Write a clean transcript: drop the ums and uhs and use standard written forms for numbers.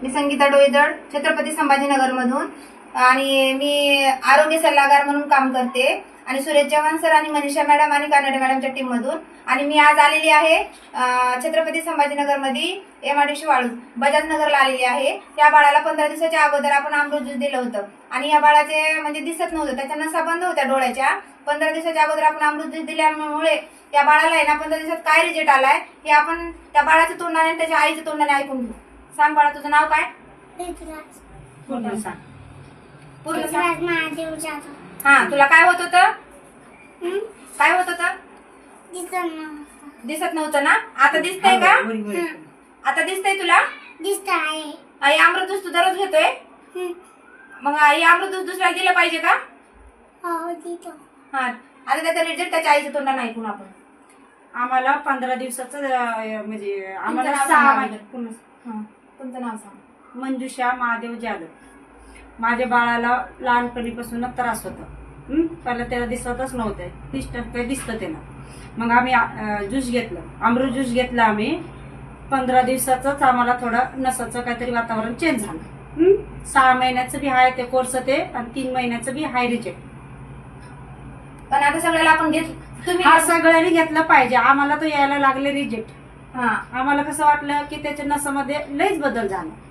मी संगीता डोईजड, छत्रपती संभाजीनगर मधून, आणि मी आरोग्य सल्लागार म्हणून काम करते आणि सुरेश चव्हाण सर आणि मनीषा मॅडम आणि कानडे मॅडमच्या टीम मधून. आणि मी आज आलेली आहे छत्रपती संभाजीनगर मध्ये MIDC वाळू बजाज नगरला आलेली आहे. त्या बाळाला 15 दिवसाच्या अगोदर आपण अमृत ज्यूस दिलं होतं आणि या बाळाचे म्हणजे दिसत नव्हतं, त्याच्या नसा बंद होत्या डोळ्याच्या. 15 दिवसाच्या अगोदर आपण अमृत ज्यूस दिल्यामुळे त्या बाळाला आहे ना 15 दिवसात काय रिझल्ट आलाय हे आपण त्या बाळाच्या तोंडाने आणि त्याच्या आईच्या तोंडाने ऐकून घेऊ. सांग बाळा, तुझं नाव काय? पूर्ण सांग. पूर्ण सांग. हा, तुला काय होत होतं? काय होत होतं? दिसत नव्हतं ना? आता दिसतंय का? आता दिसतंय तुला? दिसतंय. आई अमृत ज्यूस तू दररोज घेतोय? मग आई अमृत ज्यूस दुसऱ्याला दिलं पाहिजे का? हो देतो. हा, आता त्याचा रिझल्ट त्याच्या आईच्या तोंडाने ऐकून आपण. आम्हाला 15 दिवसाचं म्हणजे आम्हाला तुमचं नाव 6 सांगा महिने. अगोदर. पूर्ण. हा, तुमचं नाव सांग. मंजुषा महादेव जाधव. माझ्या बाळाला लहानपणीपासूनच त्रास होता. पहिलं त्याला दिसतच नव्हतं. 30% दिसतं त्याला. मग आम्ही ज्यूस घेतलं, अमृत ज्यूस घेतलं आम्ही. 15 दिवसाचंच आम्हाला थोडं नसाचं काहीतरी वातावरण चेंज झालं. 6 महिन्याचं बी हाय ते कोर्स ते आणि 3 महिन्याचं बी हाय रिजेक्ट. पण आता सगळ्याला आपण घेतलं. तुम्ही हा, सगळ्यांनी घेतलं पाहिजे. आम्हाला तो यायला लागले रिजेक्ट. हा, आम्हाला कसं वाटलं की त्याच्या नसामध्ये लईच बदल झाला.